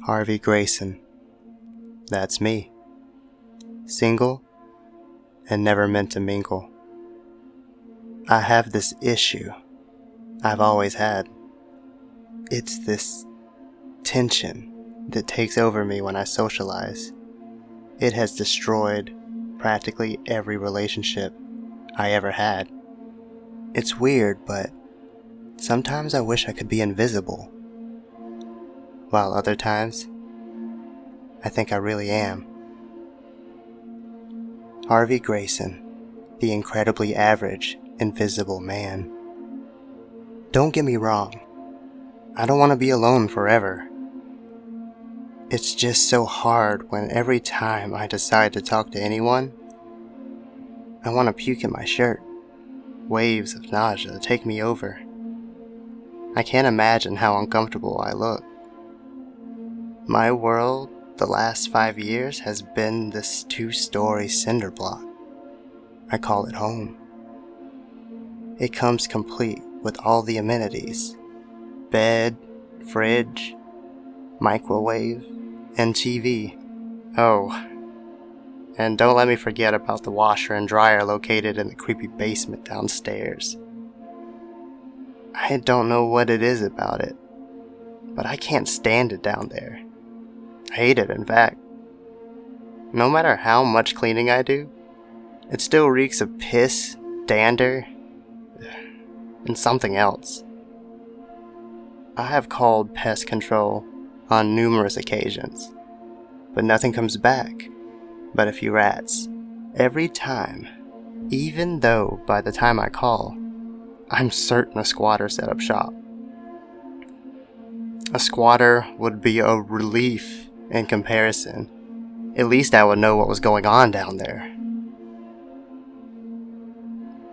Harvey Grayson. That's me. Single and never meant to mingle. I have this issue I've always had. It's this tension that takes over me when I socialize. It has destroyed practically every relationship I ever had. It's weird, but sometimes I wish I could be invisible, while other times I think I really am. Harvey Grayson, the incredibly average, invisible man. Don't get me wrong, I don't want to be alone forever. It's just so hard when every time I decide to talk to anyone, I want to puke in my shirt. Waves of nausea take me over. I can't imagine how uncomfortable I look. My world, the last 5 years, has been this 2-story cinder block. I call it home. It comes complete with all the amenities: bed, fridge, microwave, and TV. Oh, and don't let me forget about the washer and dryer located in the creepy basement downstairs. I don't know what it is about it, but I can't stand it down there. I hate it, in fact. No matter how much cleaning I do, it still reeks of piss, dander, and something else. I have called pest control on numerous occasions, but nothing comes back but a few rats every time, even though by the time I call, I'm certain a squatter set up shop. A squatter would be a relief in comparison. At least I would know what was going on down there.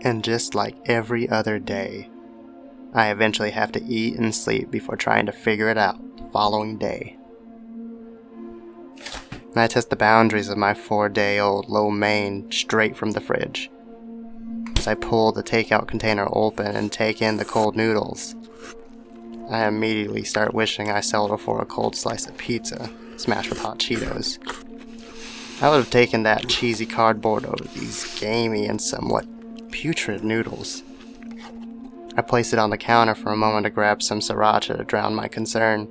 And just like every other day, I eventually have to eat and sleep before trying to figure it out the following day. I test the boundaries of my 4-day-old lo mein straight from the fridge. As I pull the takeout container open and take in the cold noodles, I immediately start wishing I settled for a cold slice of pizza, smashed with hot Cheetos. I would have taken that cheesy cardboard over these gamey and somewhat putrid noodles. I place it on the counter for a moment to grab some sriracha to drown my concern.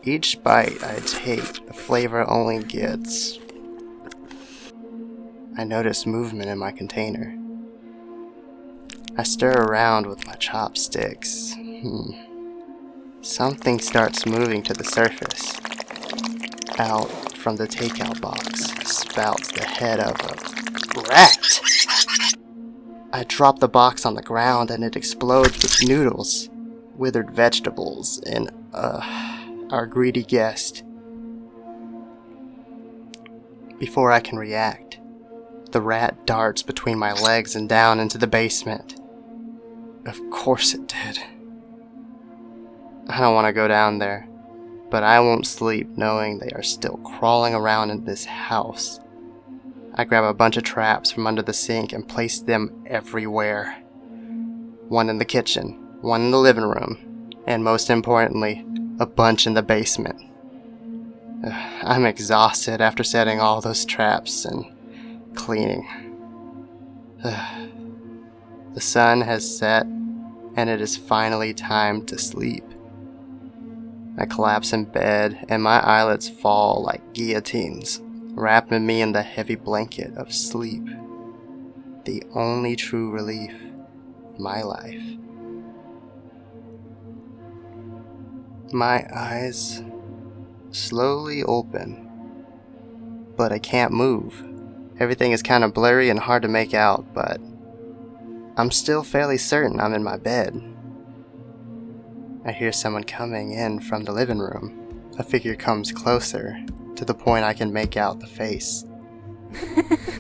Each bite I take, the flavor only gets... I notice movement in my container. I stir around with my chopsticks. Something starts moving to the surface. Out from the takeout box spouts the head of a rat. I drop the box on the ground and it explodes with noodles, withered vegetables, and our greedy guest. Before I can react, the rat darts between my legs and down into the basement. Of course it did. I don't want to go down there, but I won't sleep knowing they are still crawling around in this house. I grab a bunch of traps from under the sink and place them everywhere. One in the kitchen, one in the living room, and most importantly, a bunch in the basement. I'm exhausted after setting all those traps and cleaning. The sun has set, and it is finally time to sleep. I collapse in bed, and my eyelids fall like guillotines, wrapping me in the heavy blanket of sleep. The only true relief of my life. My eyes slowly open, but I can't move. Everything is kind of blurry and hard to make out, but I'm still fairly certain I'm in my bed. I hear someone coming in from the living room. A figure comes closer, to the point I can make out the face.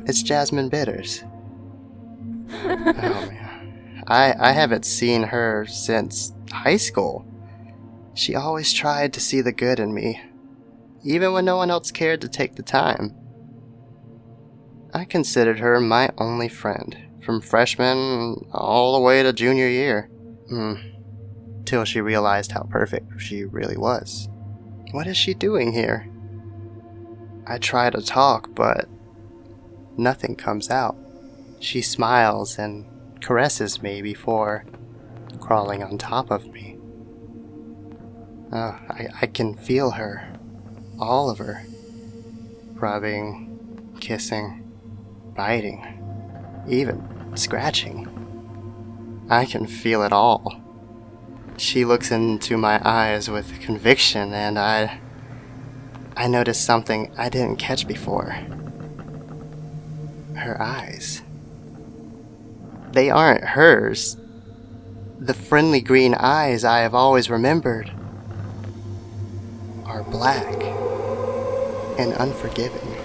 It's Jasmine Bitters. Oh man. I haven't seen her since high school. She always tried to see the good in me, even when no one else cared to take the time. I considered her my only friend, from freshman all the way to junior year. Till she realized how perfect she really was. What is she doing here? I try to talk, but nothing comes out. She smiles and caresses me before crawling on top of me. I can feel her, all of her, rubbing, kissing, biting, even scratching. I can feel it all. She looks into my eyes with conviction, and I notice something I didn't catch before. Her eyes. They aren't hers. The friendly green eyes I have always remembered are black and unforgiving.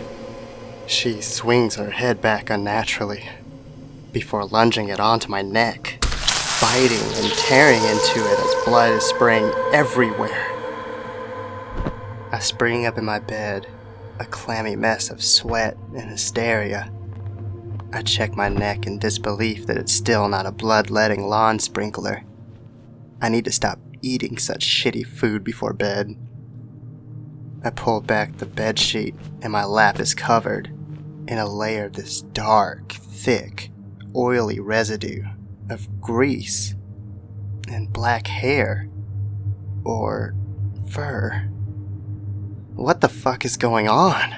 She swings her head back unnaturally before lunging it onto my neck, biting and tearing into it as blood is spraying everywhere. I spring up in my bed, a clammy mess of sweat and hysteria. I check my neck in disbelief that it's still not a blood-letting lawn sprinkler. I need to stop eating such shitty food before bed. I pull back the bedsheet and my lap is covered in a layer of this dark, thick, oily residue of grease and black hair or fur. What the fuck is going on?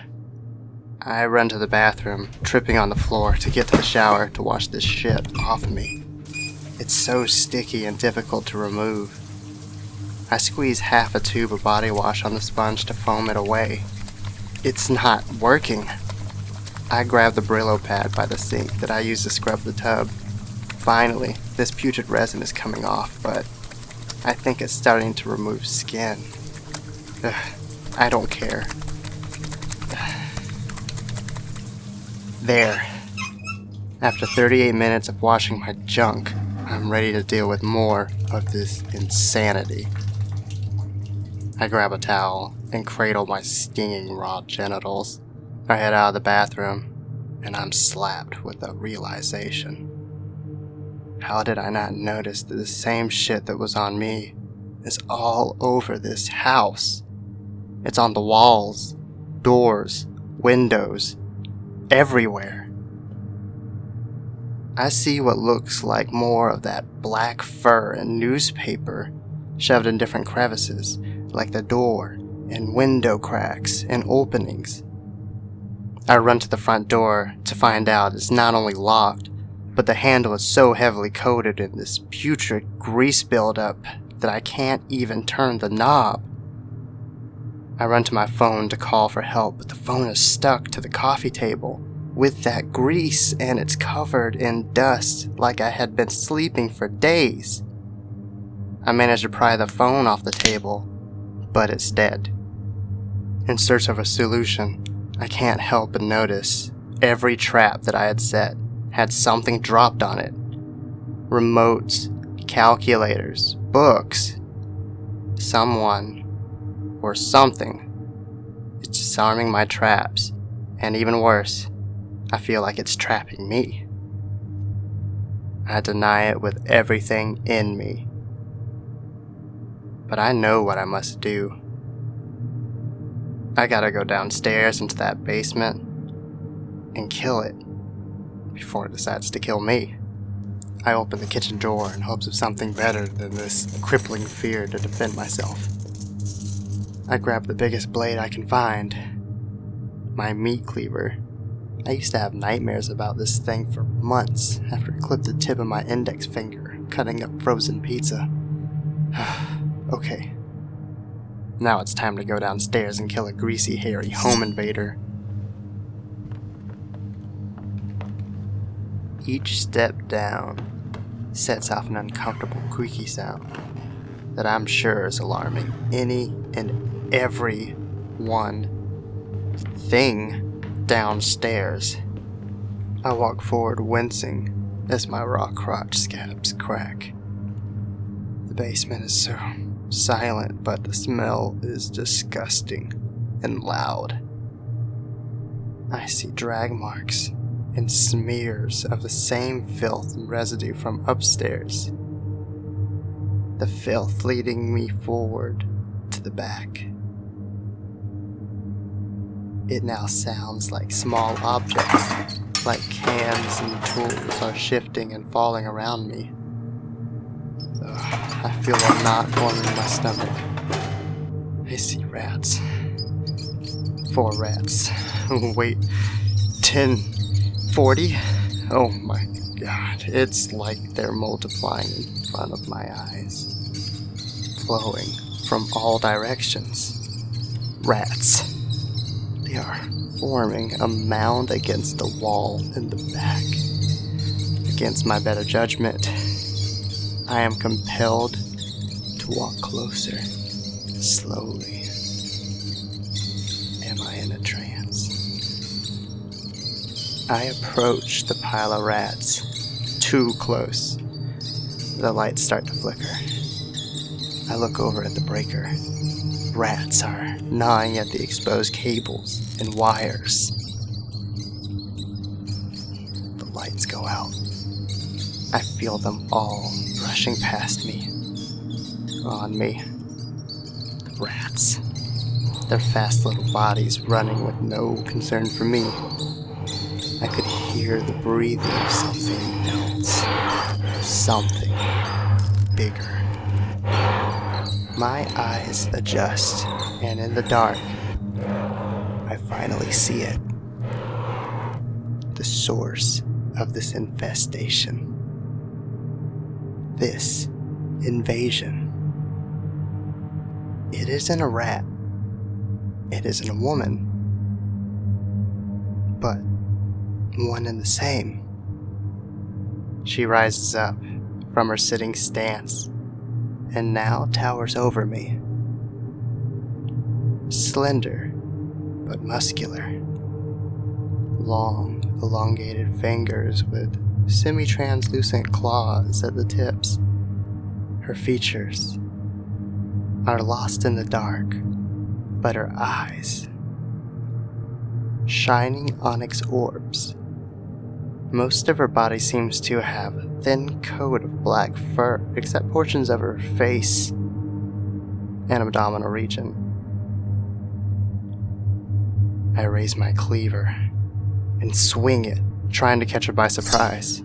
I run to the bathroom, tripping on the floor to get to the shower to wash this shit off me. It's so sticky and difficult to remove. I squeeze half a tube of body wash on the sponge to foam it away. It's not working. I grab the Brillo pad by the sink that I use to scrub the tub. Finally, this putrid resin is coming off, but I think it's starting to remove skin. Ugh, I don't care. There. After 38 minutes of washing my junk, I'm ready to deal with more of this insanity. I grab a towel and cradle my stinging raw genitals. I head out of the bathroom, and I'm slapped with a realization. How did I not notice that the same shit that was on me is all over this house? It's on the walls, doors, windows, everywhere. I see what looks like more of that black fur and newspaper shoved in different crevices, like the door and window cracks and openings. I run to the front door to find out it's not only locked, but the handle is so heavily coated in this putrid grease buildup that I can't even turn the knob. I run to my phone to call for help, but the phone is stuck to the coffee table with that grease, and it's covered in dust like I had been sleeping for days. I manage to pry the phone off the table, but it's dead. In search of a solution, I can't help but notice every trap that I had set had something dropped on it. Remotes, calculators, books. Someone or something is disarming my traps, and even worse, I feel like it's trapping me. I deny it with everything in me. But I know what I must do. I gotta go downstairs into that basement and kill it before it decides to kill me. I open the kitchen door in hopes of something better than this crippling fear to defend myself. I grab the biggest blade I can find, my meat cleaver. I used to have nightmares about this thing for months after it clipped the tip of my index finger cutting up frozen pizza. Okay. Now it's time to go downstairs and kill a greasy, hairy home invader. Each step down sets off an uncomfortable creaky sound that I'm sure is alarming any and every one thing downstairs. I walk forward wincing as my raw crotch scabs crack. The basement is so silent, but the smell is disgusting and loud. I see drag marks and smears of the same filth and residue from upstairs. The filth leading me forward to the back. It now sounds like small objects, like cans and tools, are shifting and falling around me. I feel a knot forming in my stomach. I see rats. 4 rats. Wait, 10, 40? Oh my god, it's like they're multiplying in front of my eyes, flowing from all directions. Rats. They are forming a mound against the wall in the back. Against my better judgment, I am compelled to walk closer, slowly. Am I in a trance? I approach the pile of rats, too close. The lights start to flicker. I look over at the breaker. Rats are gnawing at the exposed cables and wires. The lights go out. I feel them all rushing past me, on me. The rats. Their fast little bodies running with no concern for me. I could hear the breathing of something else. Something bigger. My eyes adjust, and in the dark, I finally see it. The source of this infestation. This invasion. It isn't a rat. It isn't a woman. But one and the same. She rises up from her sitting stance and now towers over me. Slender, but muscular. Long, elongated fingers with semi-translucent claws at the tips. Her features are lost in the dark, but her eyes, shining onyx orbs. Most of her body seems to have a thin coat of black fur, except portions of her face and abdominal region. I raise my cleaver and swing it, trying to catch her by surprise.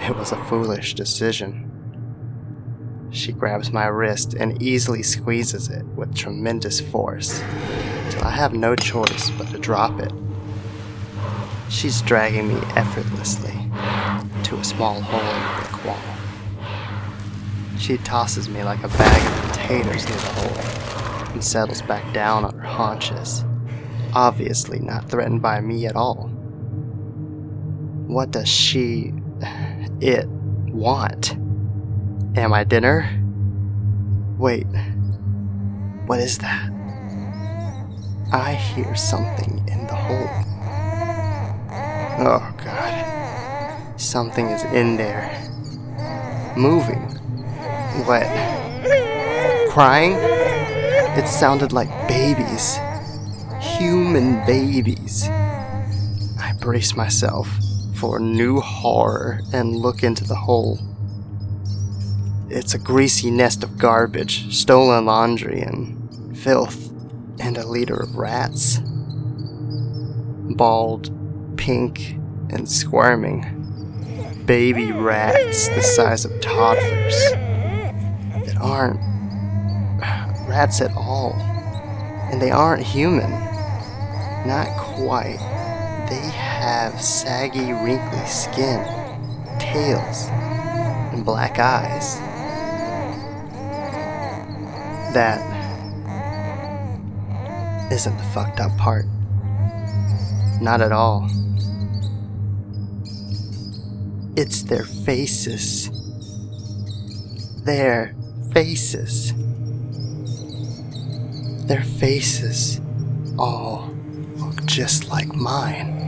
It was a foolish decision. She grabs my wrist and easily squeezes it with tremendous force, till I have no choice but to drop it. She's dragging me effortlessly to a small hole in the brick wall. She tosses me like a bag of potatoes near the hole and settles back down on her haunches, obviously not threatened by me at all. What does it want? Am I dinner? Wait, what is that? I hear something in the hole. Oh god, something is in there, moving. What? Crying? It sounded like babies, human babies. I brace myself for new horror and look into the hole. It's a greasy nest of garbage, stolen laundry, and filth, and a litter of rats. Bald, pink, and squirming. Baby rats the size of toddlers. That aren't rats at all. And they aren't human. Not quite. They have saggy, wrinkly skin, tails, and black eyes. That isn't the fucked up part. Not at all. It's their faces. Their faces. Their faces all look just like mine.